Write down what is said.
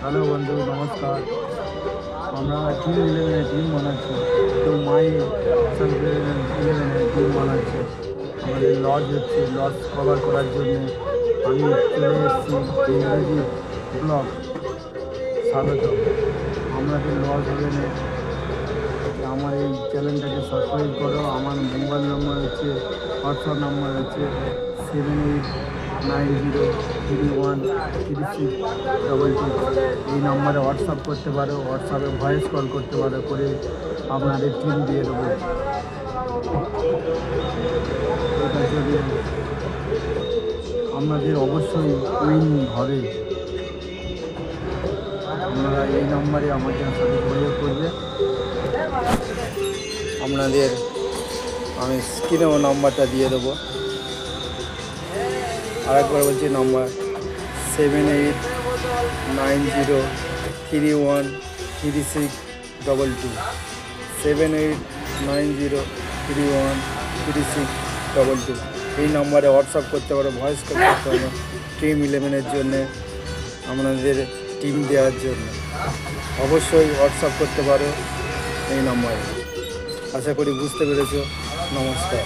Hello বন্ধু, নমস্কার। আমরা টিম বানাচ্ছি। কেউ মাই 11 টিম বানাচ্ছে। আমাদের লজ হচ্ছে, লজ কভার করার জন্য আমি চলে এসেছি ইংরেজি ব্লগ। স্বাগত। আমাদের লজ ইলেভেনে আমার এই চ্যানেলটাকে সাবস্ক্রাইব করো। আমার মোবাইল নম্বর হচ্ছে, হোয়াটসঅ্যাপ নাম্বার হচ্ছে 7890313622। এই নাম্বারে হোয়াটসঅ্যাপ করতে পারো, হোয়াটসঅ্যাপে ভয়েস কল করতে পারো, করে আপনাদের টিম দিয়ে দেবো। এটার জন্য আপনাদের অবশ্যই উইন হবে। আপনারা এই নাম্বারে আমাদের সাথে যোগাযোগ করবে। আপনাদের আমি স্ক্রিনেও নাম্বারটা দিয়ে দেবো। আরেকবার বলছি, নাম্বার 7890313622, 7890313622। এই নাম্বারে হোয়াটসঅ্যাপ করতে পারো, ভয়েস কল করতে পারো টিম 11-এর জন্যে, আপনাদের টিম দেওয়ার জন্য অবশ্যই হোয়াটসঅ্যাপ করতে পারো এই নাম্বারে। আশা করি বুঝতে পেরেছো। নমস্কার।